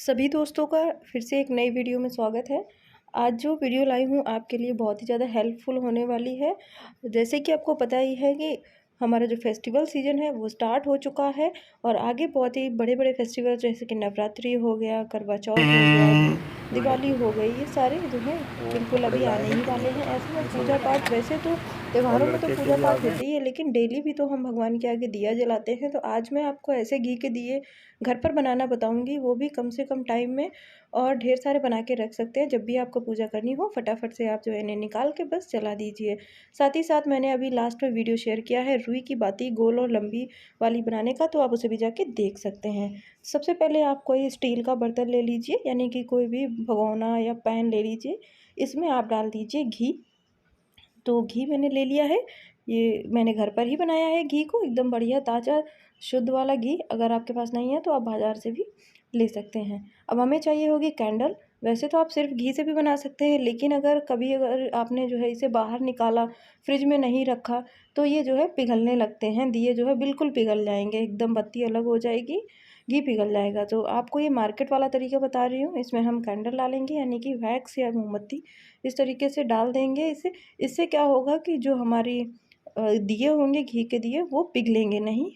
सभी दोस्तों का फिर से एक नई वीडियो में स्वागत है। आज जो वीडियो लाई हूँ आपके लिए बहुत ही ज़्यादा हेल्पफुल होने वाली है। जैसे कि आपको पता ही है कि हमारा जो फेस्टिवल सीज़न है वो स्टार्ट हो चुका है और आगे बहुत ही बड़े-बड़े फेस्टिवल जैसे कि नवरात्रि हो गया, करवा चौथ हो गया, दिवाली हो गई, ये सारे जो हैं वो बिल्कुल कपड़े अभी लाए आने हैं ही तो वाले हैं। ऐसे में जैसे पूजा पाठ वैसे तो और त्योहारों में तो लड़के के पूजा भी आ पाठ गए। होते ही है, लेकिन डेली भी तो हम भगवान के आगे दिया जलाते हैं। तो आज मैं आपको ऐसे घी के दिए घर पर बनाना बताऊँगी, वो भी कम से कम टाइम में, और ढेर सारे बना के रख सकते हैं। जब भी आपको पूजा करनी हो फटाफट से आप जो है इन्हें निकाल के बस जला दीजिए। साथ ही साथ मैंने अभी लास्ट में वीडियो शेयर किया है रुई की बाती गोल और लंबी वाली बनाने का, तो आप उसे भी जाके देख सकते हैं। सबसे पहले आप कोई स्टील का बर्तन ले लीजिए, यानी कि कोई भी भगोना या पैन ले लीजिए। इसमें आप डाल दीजिए घी। तो घी मैंने ले लिया है, ये मैंने घर पर ही बनाया है घी को, एकदम बढ़िया ताज़ा शुद्ध वाला घी। अगर आपके पास नहीं है तो आप बाज़ार से भी ले सकते हैं। अब हमें चाहिए होगी कैंडल। वैसे तो आप सिर्फ घी से भी बना सकते हैं, लेकिन अगर आपने जो है इसे बाहर निकाला, फ्रिज में नहीं रखा, तो ये जो है पिघलने लगते हैं, दिए जो है बिल्कुल पिघल जाएंगे, एकदम बत्ती अलग हो जाएगी, घी पिघल जाएगा। तो आपको ये मार्केट वाला तरीका बता रही हूँ। इसमें हम कैंडल डालेंगे, यानी कि वैक्स या मोमबत्ती इस तरीके से डाल देंगे इसे। इससे क्या होगा कि जो हमारी दिए होंगे घी के दिए वो पिघलेंगे नहीं।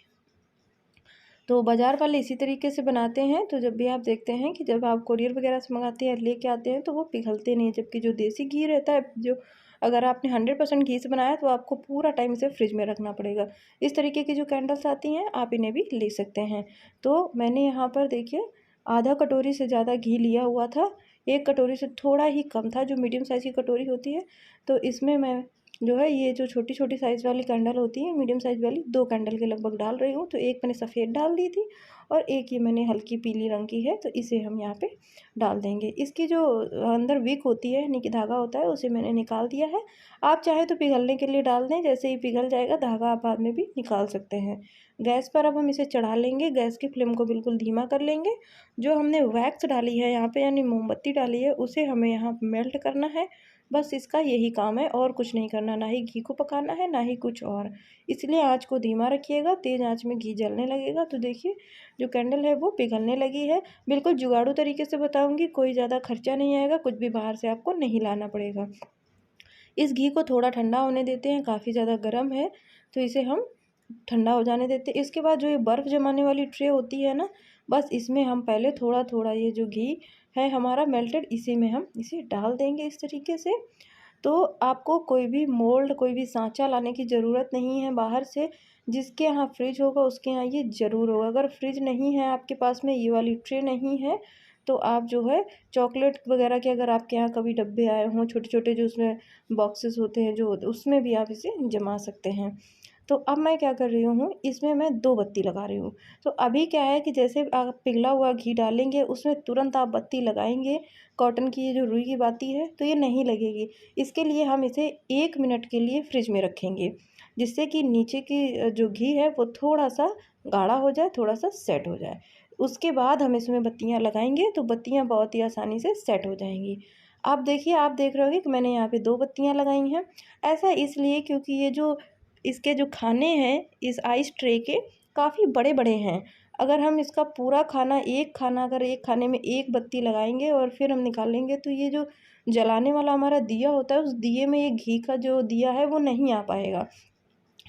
तो बाज़ार वाले इसी तरीके से बनाते हैं। तो जब भी आप देखते हैं कि जब आप कोरियर वगैरह से मंगाते हैं लेके आते हैं तो वो पिघलते नहीं, जबकि जो देसी घी रहता है, जो अगर आपने 100% घी से बनाया तो आपको पूरा टाइम इसे फ्रिज में रखना पड़ेगा। इस तरीके की जो कैंडल्स आती हैं आप इन्हें भी ले सकते हैं। तो मैंने यहाँ पर देखिए आधा कटोरी से ज़्यादा घी लिया हुआ था, 1 कटोरी से थोड़ा ही कम था, जो मीडियम साइज़ की कटोरी होती है। तो इसमें मैं जो है ये जो छोटी-छोटी साइज़ वाली कैंडल होती है, मीडियम साइज़ वाली, 2 कैंडल के लगभग डाल रही हूँ। तो एक मैंने सफ़ेद डाल दी थी और एक ये मैंने हल्की पीली रंग की है, तो इसे हम यहाँ पे डाल देंगे। इसकी जो अंदर विक होती है, यानी कि धागा होता है, उसे मैंने निकाल दिया है। आप चाहे तो पिघलने के लिए डाल दें, जैसे ही पिघल जाएगा धागा आप बाद में भी निकाल सकते हैं। गैस पर अब हम इसे चढ़ा लेंगे, गैस की फ्लेम को बिल्कुल धीमा कर लेंगे। जो हमने वैक्स डाली है यहाँ पे, यानी मोमबत्ती डाली है, उसे हमें यहाँ मेल्ट करना है। बस इसका यही काम है, और कुछ नहीं करना, ना ही घी को पकाना है ना ही कुछ और। इसलिए आँच को धीमा रखिएगा, तेज़ आँच में घी जलने लगेगा। तो देखिए जो कैंडल है वो पिघलने लगी है। बिल्कुल जुगाड़ू तरीके से बताऊँगी, कोई ज़्यादा खर्चा नहीं आएगा, कुछ भी बाहर से आपको नहीं लाना पड़ेगा। इस घी को थोड़ा ठंडा होने देते हैं, काफ़ी ज़्यादा गर्म है तो इसे हम ठंडा हो जाने देते हैं। इसके बाद जो ये बर्फ़ जमाने वाली ट्रे होती है ना, बस इसमें हम पहले थोड़ा-थोड़ा ये जो घी है हमारा मेल्टेड, इसी में हम इसे डाल देंगे इस तरीके से। तो आपको कोई भी मोल्ड, कोई भी साँचा लाने की ज़रूरत नहीं है बाहर से। जिसके यहाँ फ्रिज होगा उसके यहाँ ये ज़रूर होगा। अगर फ्रिज नहीं है आपके पास में, ये वाली ट्रे नहीं है, तो आप जो है चॉकलेट वगैरह के, अगर आपके यहाँ कभी डब्बे आए हों छोटे-छोटे, जो उसमें बॉक्सेस होते हैं जो, उसमें भी आप इसे जमा सकते हैं। तो अब मैं क्या कर रही हूँ, इसमें मैं 2 बत्ती लगा रही हूँ। तो अभी क्या है कि जैसे आप पिघला हुआ घी डालेंगे उसमें तुरंत आप बत्ती लगाएँगे, कॉटन की ये जो रुई की बाती है तो ये नहीं लगेगी। इसके लिए हम इसे 1 मिनट के लिए फ्रिज में रखेंगे, जिससे कि नीचे की जो घी है वो थोड़ा-सा गाढ़ा हो जाए, थोड़ा-सा सेट हो जाए। उसके बाद हम इसमें बत्तियाँ लगाएँगे तो बत्तियाँ बहुत ही आसानी से सेट हो जाएँगी। आप देखिए, आप देख रहे होंगे कि मैंने यहाँ पे 2 बत्तियाँ लगाई हैं। ऐसा इसलिए क्योंकि ये जो इसके जो खाने हैं इस आइस ट्रे के, काफ़ी बड़े-बड़े हैं। अगर हम इसका पूरा खाना, एक खाना अगर एक खाने में 1 बत्ती लगाएँगे और फिर हम निकालेंगे, तो ये जो जलाने वाला हमारा दिया होता है, उस दिए में ये घी का जो दिया है वो नहीं आ पाएगा।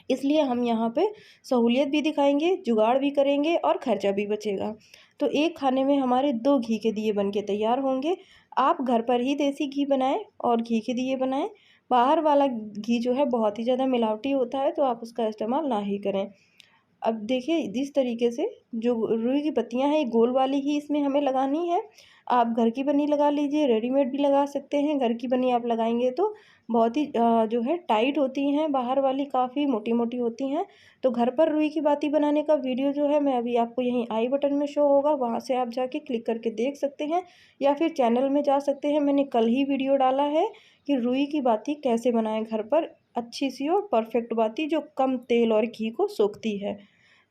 इसलिए हम यहाँ पे सहूलियत भी दिखाएँगे, जुगाड़ भी करेंगे और खर्चा भी बचेगा। तो एक खाने में हमारे 2 घी के दिए बन के तैयार होंगे। आप घर पर ही देसी घी बनाएँ और घी के दिए बनाएँ। बाहर वाला घी जो है बहुत ही ज़्यादा मिलावटी होता है, तो आप उसका इस्तेमाल ना ही करें। अब देखिए इस तरीके से जो रुई की पत्तियाँ हैं, ये गोल वाली ही इसमें हमें लगानी है। आप घर की बनी लगा लीजिए, रेडीमेड भी लगा सकते हैं। घर की बनी आप लगाएँगे तो बहुत ही जो है टाइट होती हैं, बाहर वाली काफ़ी मोटी-मोटी होती हैं। तो घर पर रुई की बाती बनाने का वीडियो जो है मैं अभी आपको यहीं आई बटन में शो होगा, वहाँ से आप जाके क्लिक करके देख सकते हैं, या फिर चैनल में जा सकते हैं। मैंने कल ही वीडियो डाला है कि रुई की बाती कैसे बनाएँ घर पर, अच्छी-सी और परफेक्ट बाती जो कम तेल और घी को सोखती है।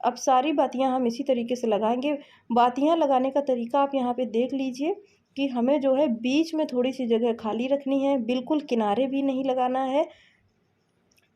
अब सारी बातियाँ हम इसी तरीके से लगाएँगे। बातियाँ लगाने का तरीका आप यहाँ पे देख लीजिए कि हमें जो है बीच में थोड़ी-सी जगह खाली रखनी है, बिल्कुल किनारे भी नहीं लगाना है।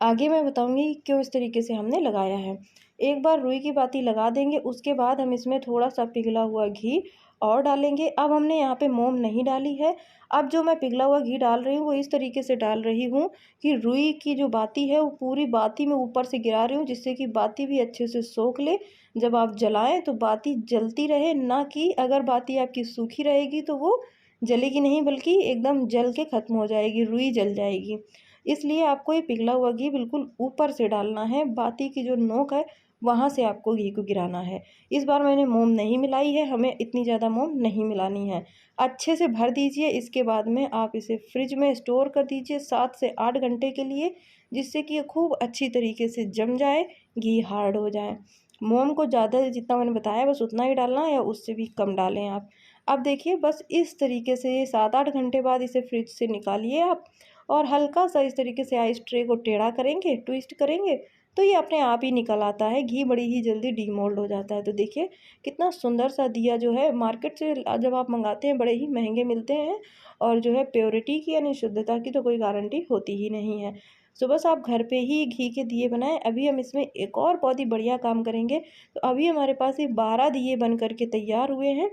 आगे मैं बताऊँगी क्यों इस तरीके से हमने लगाया है। एक बार रुई की बाती लगा देंगे, उसके बाद हम इसमें थोड़ा-सा पिघला हुआ घी और डालेंगे। अब हमने यहाँ पे मोम नहीं डाली है। अब जो मैं पिघला हुआ घी डाल रही हूँ वो इस तरीके से डाल रही हूँ कि रुई की जो बाती है वो पूरी बाती में ऊपर से गिरा रही हूँ, जिससे कि बाती भी अच्छे से सोख ले। जब आप जलाएं तो बाती जलती रहे, ना कि अगर बाती आपकी सूखी रहेगी तो वो जलेगी नहीं, बल्कि एकदम जल के ख़त्म हो जाएगी, रुई जल जाएगी। इसलिए आपको ये पिघला हुआ घी बिल्कुल ऊपर से डालना है, बाती की जो नोक है वहाँ से आपको घी को गिराना है। इस बार मैंने मोम नहीं मिलाई है, हमें इतनी ज़्यादा मोम नहीं मिलानी है। अच्छे से भर दीजिए। इसके बाद में आप इसे फ्रिज में स्टोर कर दीजिए 7 से 8 घंटे के लिए, जिससे कि ये खूब अच्छी तरीके से जम जाए, घी हार्ड हो जाए। मोम को ज़्यादा जितना मैंने बताया बस उतना ही डालना है, या उससे भी कम डालें आप। अब देखिए बस इस तरीके से 7-8 घंटे बाद इसे फ्रिज से निकालिए आप, और हल्का सा इस तरीके से आइस ट्रे को टेढ़ा करेंगे, ट्विस्ट करेंगे, तो ये अपने आप ही निकल आता है। घी बड़ी ही जल्दी डीमोल्ड हो जाता है। तो देखिए कितना सुंदर सा दिया जो है मार्केट से जब आप मंगाते हैं बड़े ही महंगे मिलते हैं, और जो है प्योरिटी की यानी शुद्धता की तो कोई गारंटी होती ही नहीं है। तो बस आप घर पे ही घी के दिए बनाएं। अभी हम इसमें एक और बहुत ही बढ़िया काम करेंगे। तो अभी हमारे पास ये 12 दिए बन करके तैयार हुए हैं,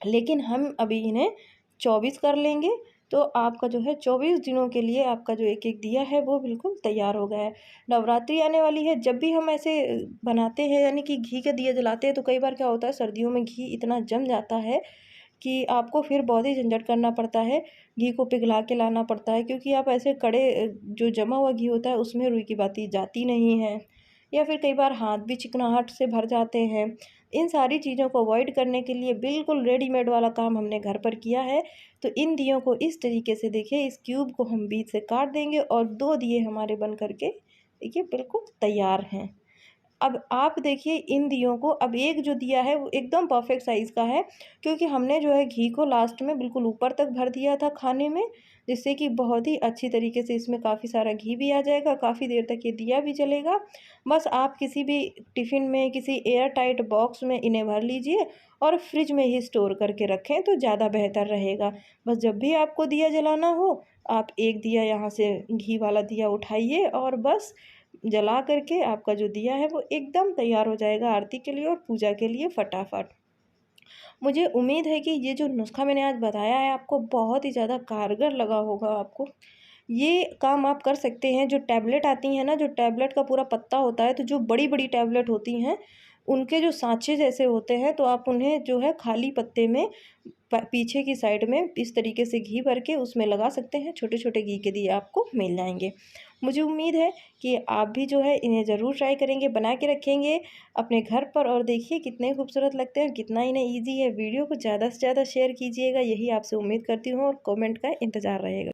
लेकिन हम अभी इन्हें 24 कर लेंगे। तो आपका जो है 24 दिनों के लिए आपका जो एक एक दिया है वो बिल्कुल तैयार हो गया है। नवरात्रि आने वाली है, जब भी हम ऐसे बनाते हैं यानी कि घी के दिए जलाते हैं, तो कई बार क्या होता है सर्दियों में घी इतना जम जाता है कि आपको फिर बहुत ही झंझट करना पड़ता है, घी को पिघला के लाना पड़ता है, क्योंकि आप ऐसे कड़े जो जमा हुआ घी होता है उसमें रुई की बाती जाती नहीं है, या फिर कई बार हाथ भी चिकनाहट से भर जाते हैं। इन सारी चीज़ों को अवॉइड करने के लिए बिल्कुल रेडीमेड वाला काम हमने घर पर किया है। तो इन दियों को इस तरीके से देखिए, इस क्यूब को हम बीच से काट देंगे और 2 दिए हमारे बन करके देखिए बिल्कुल तैयार हैं। अब आप देखिए इन दियों को, अब एक जो दिया है वो एकदम परफेक्ट साइज़ का है, क्योंकि हमने जो है घी को लास्ट में बिल्कुल ऊपर तक भर दिया था खाने में, जिससे कि बहुत ही अच्छी तरीके से इसमें काफ़ी सारा घी भी आ जाएगा, काफ़ी देर तक ये दिया भी चलेगा। बस आप किसी भी टिफ़िन में, किसी एयर टाइट बॉक्स में इन्हें भर लीजिए और फ्रिज में ही स्टोर करके रखें तो ज़्यादा बेहतर रहेगा। बस जब भी आपको दिया जलाना हो, आप एक दिया यहाँ से घी वाला दिया उठाइए और बस जला करके आपका जो दिया है वो एकदम तैयार हो जाएगा आरती के लिए और पूजा के लिए फटाफट। मुझे उम्मीद है कि ये जो नुस्खा मैंने आज बताया है आपको बहुत ही ज़्यादा कारगर लगा होगा आपको। ये काम आप कर सकते हैं। जो टैबलेट आती हैं ना, जो टैबलेट का पूरा पत्ता होता है, तो जो बड़ी-बड़ी टैबलेट होती हैं, उनके जो साँचे जैसे होते हैं, तो आप उन्हें जो है खाली पत्ते में पीछे की साइड में इस तरीके से घी भर के उसमें लगा सकते हैं। छोटे-छोटे घी के दिए आपको मिल जाएँगे। मुझे उम्मीद है कि आप भी जो है इन्हें ज़रूर ट्राई करेंगे, बना के रखेंगे अपने घर पर, और देखिए कितने खूबसूरत लगते हैं, कितना इन्हें ईज़ी है। वीडियो को ज़्यादा से ज़्यादा शेयर कीजिएगा, यही आपसे उम्मीद करती हूँ, और कमेंट का इंतज़ार रहेगा।